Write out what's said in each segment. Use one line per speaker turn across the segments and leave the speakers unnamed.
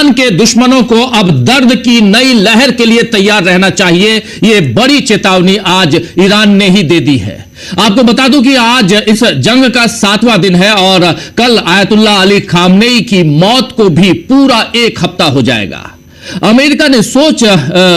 Iran के दुश्मनों को अब दर्द की नई लहर के लिए तैयार रहना चाहिए। यह बड़ी चेतावनी आज ईरान ने ही दे दी है। आपको बता दूं कि आज इस जंग का 7वां दिन है और कल आयतुल्लाह अली खामनेई की मौत को भी पूरा 1 हफ्ता हो जाएगा। अमेरिका ने सोच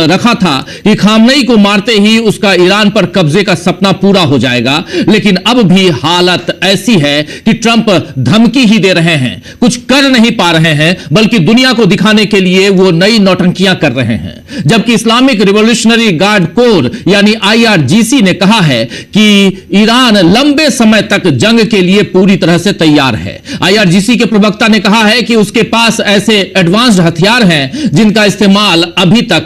रखा था कि खामनेई को मारते ही उसका ईरान पर कब्जे का सपना पूरा हो जाएगा, लेकिन अब भी हालत ऐसी है कि ट्रंप धमकी ही दे रहे हैं, कुछ कर नहीं पा रहे हैं, बल्कि दुनिया को दिखाने के लिए वो नई नौटंकियां कर रहे हैं। जबकि इस्लामिक रिवॉल्यूशनरी गार्ड कोर यानी IRGC ने कहा है कि ईरान लंबे समय तक जंग के लिए पूरी तरह से तैयार है। IRGC के प्रवक्ता ने कहा है कि उसके पास ऐसे एडवांस्ड हथियार हैं जिनका इस्तेमाल अभी तक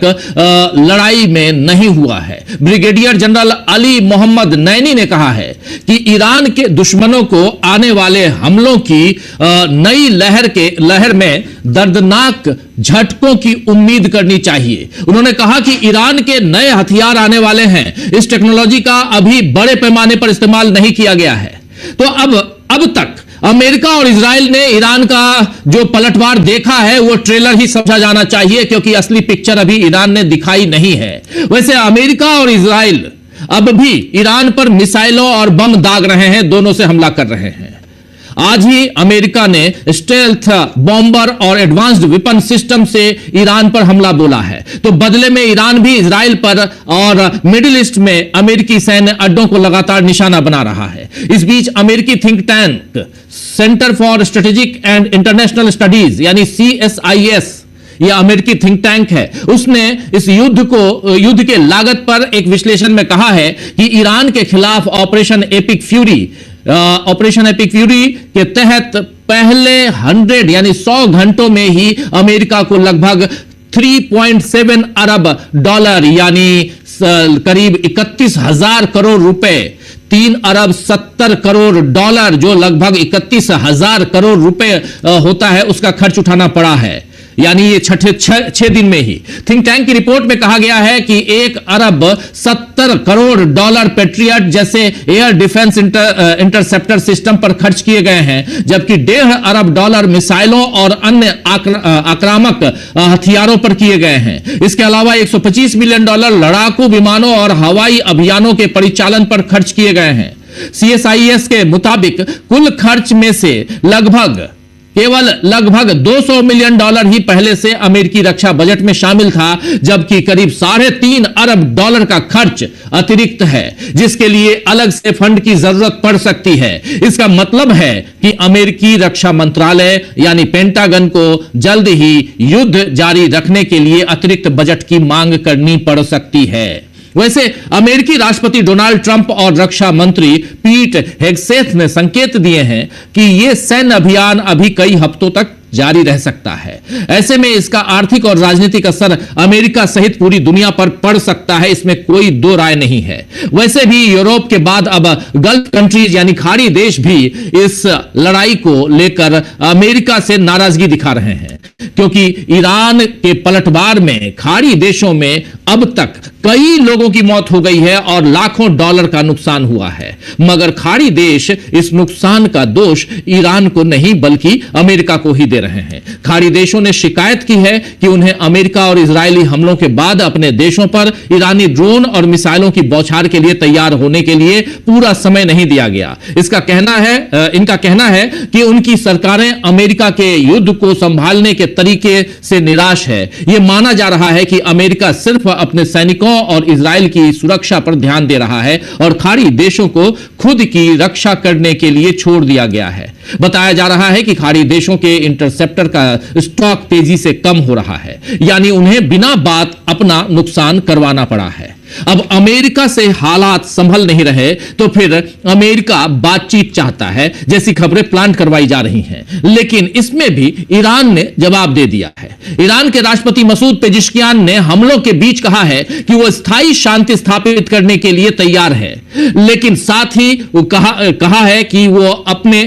लड़ाई में नहीं हुआ है। ब्रिगेडियर जनरल अली मोहम्मद नैनी ने कहा है कि ईरान के दुश्मनों को आने वाले हमलों की नई लहर में दर्दनाक झटकों की उम्मीद करनी चाहिए। उन्होंने कहा कि ईरान के नए हथियार आने वाले हैं। इस टेक्नोलॉजी का अभी बड़े पैमाने पर इस्तेमाल नहीं किया गया है। तो अब तक अमेरिका और इजराइल ने ईरान का जो पलटवार देखा है वो ट्रेलर ही समझा जाना चाहिए, क्योंकि असली पिक्चर अभी ईरान ने दिखाई नहीं है। वैसे अमेरिका और इजराइल अब भी ईरान पर मिसाइलों और बम दाग रहे हैं, दोनों से हमला कर रहे हैं। आज ही अमेरिका ने स्टेल्थ बॉम्बर और एडवांस्ड वेपन सिस्टम से ईरान पर हमला बोला है। तो बदले में ईरान भी इजराइल पर और मिडिल ईस्ट में अमेरिकी सैन्य अड्डों को लगातार निशाना बना रहा है। इस बीच अमेरिकी think tank centre for strategic and international studies यानी CSIS, यह अमेरिकी थिंक टैंक है, उसने इस युद्ध के लागत पर एक विश्लेषण में कहा है कि ईरान के खिलाफ ऑपरेशन एपिक फ्यूरी के तहत पहले 100 घंटों में ही अमेरिका को लगभग 3.7 अरब डॉलर यानी करीब 31,000 करोड़ रुपए, 3 अरब 70 करोड़ डॉलर जो लगभग 31,000 करोड़ रुपए होता है, उसका खर्च उठाना पड़ा है। यानी ये 6 दिन में ही। थिंक टैंक की रिपोर्ट में कहा गया है कि 1 अरब 70 करोड़ डॉलर पेट्रियट जैसे एयर डिफेंस इंटरसेप्टर सिस्टम पर खर्च किए गए हैं, जबकि 1.5 अरब डॉलर मिसाइलों और अन्य आक्रामक हथियारों पर किए गए हैं। इसके अलावा 125 मिलियन डॉलर लड़ाकू विमानों और हवाई अभियानों के परिचालन पर खर्च किए गए हैं। CSIS के मुताबिक कुल खर्च में से केवल लगभग 200 मिलियन डॉलर ही पहले से अमेरिकी रक्षा बजट में शामिल था, जबकि करीब 3.5 अरब डॉलर का खर्च अतिरिक्त है, जिसके लिए अलग से फंड की जरूरत पड़ सकती है। इसका मतलब है कि अमेरिकी रक्षा मंत्रालय यानी पेंटागन को जल्द ही युद्ध जारी रखने के लिए अतिरिक्त बजट की मांग करनी पड़ सकती है। वैसे अमेरिकी राष्ट्रपति डोनाल्ड ट्रंप और रक्षा मंत्री पीट हेगसेथ ने संकेत दिए हैं कि यह सैन्य अभियान अभी कई हफ्तों तक जारी रह सकता है। ऐसे में इसका आर्थिक और राजनीतिक असर अमेरिका सहित पूरी दुनिया पर पड़ सकता है, इसमें कोई दो राय नहीं है। वैसे भी यूरोप के बाद अब गल्फ कंट्रीज यानी खाड़ी देश भी इस लड़ाई को लेकर अमेरिका से नाराजगी दिखा रहे हैं, क्योंकि ईरान के पलटवार में खाड़ी देशों में अब तक कई लोगों की मौत हो गई है और लाखों डॉलर का नुकसान हुआ है। मगर खाड़ी देश इस नुकसान का दोष ईरान को नहीं बल्कि अमेरिका को ही दे रहे हैं। खाड़ी देशों ने शिकायत की है कि उन्हें अमेरिका और इजरायली हमलों के बाद अपने देशों पर ईरानी ड्रोन और मिसाइलों की बौछार के लिए तैयार होने के लिए पूरा समय नहीं दिया गया। इनका कहना है कि उनकी सरकारें अमेरिका के युद्ध को संभालने के तरीके से निराश है। यह माना जा रहा है कि अमेरिका सिर्फ अपने सैनिकों और इजराइल की सुरक्षा पर ध्यान दे रहा है और खाड़ी देशों को खुद की रक्षा करने के लिए छोड़ दिया गया है। बताया जा रहा है कि खाड़ी देशों के इंटरसेप्टर का स्टॉक तेजी से कम हो रहा है, यानी उन्हें बिना बात अपना नुकसान करवाना पड़ा है। अब अमेरिका से हालात संभल नहीं रहे तो फिर अमेरिका बातचीत चाहता है जैसी खबरें प्लान करवाई जा रही हैं, लेकिन इसमें भी ईरान ने जवाब दे दिया है। ईरान के राष्ट्रपति मसूद पेजिशकियान ने हमलों के बीच कहा है कि वह स्थायी शांति स्थापित करने के लिए तैयार है, लेकिन साथ ही वो कहा है कि वो अपने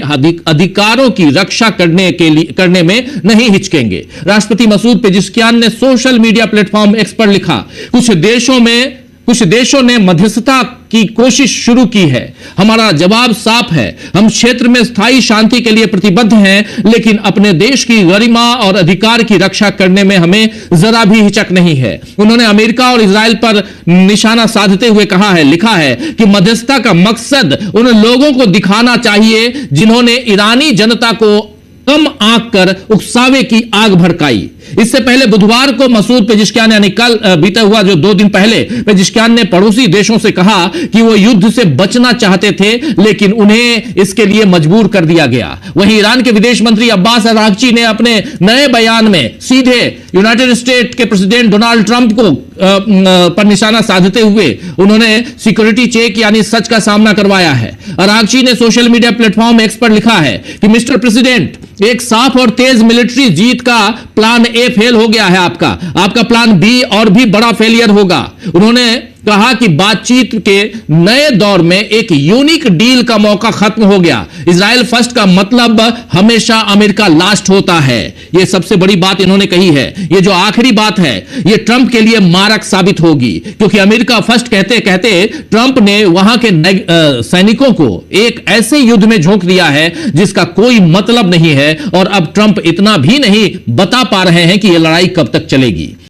अधिकारों की रक्षा करने में नहीं हिचकेंगे। राष्ट्रपति मसूद पेजिशकियान ने सोशल मीडिया प्लेटफॉर्म एक्स पर लिखा, कुछ देशों में कुछ देशों ने मध्यस्थता की कोशिश शुरू की है। हमारा जवाब साफ है, हम क्षेत्र में स्थायी शांति के लिए प्रतिबद्ध हैं, लेकिन अपने देश की गरिमा और अधिकार की रक्षा करने में हमें जरा भी हिचक नहीं है। उन्होंने अमेरिका और इजराइल पर निशाना साधते हुए कहा है, लिखा है कि मध्यस्थता का मकसद उन लोगों को दिखाना चाहिए जिन्होंने ईरानी जनता को कम आंक कर उकसावे की आग भड़काई। इससे पहले बुधवार को मसूद पेजिशकियान, यानी कल बीता हुआ जो 2 दिन पहले, पेजिशकियान ने पड़ोसी देशों से कहा कि वो युद्ध से बचना चाहते थे, लेकिन उन्हें इसके लिए मजबूर कर दिया गया। वहीं ईरान के विदेश मंत्री अब्बास अरागची ने अपने नए बयान में सीधे यूनाइटेड स्टेट के प्रेसिडेंट डोनाल्ड ट्रंप को पर निशाना साधते हुए उन्होंने सिक्योरिटी चेक यानी सच का सामना करवाया है। अरागची ने सोशल मीडिया प्लेटफॉर्म एक्स पर लिखा है कि मिस्टर प्रेसिडेंट, एक साफ और तेज मिलिट्री जीत का प्लान ए फेल हो गया है, आपका प्लान बी और भी बड़ा फेलियर होगा। उन्होंने कहा कि बातचीत के नए दौर में एक यूनिक डील का मौका खत्म हो गया। इजराइल फर्स्ट का मतलब हमेशा अमेरिका लास्ट होता है। यह सबसे बड़ी बात इन्होंने कही है। यह जो आखिरी बात है, यह ट्रंप के लिए मारक साबित होगी, क्योंकि अमेरिका फर्स्ट कहते कहते ट्रंप ने वहां के सैनिकों को एक ऐसे युद्ध में झोंक दिया है जिसका कोई मतलब नहीं है, और अब ट्रंप इतना भी नहीं बता पा रहे हैं कि यह लड़ाई कब तक चलेगी।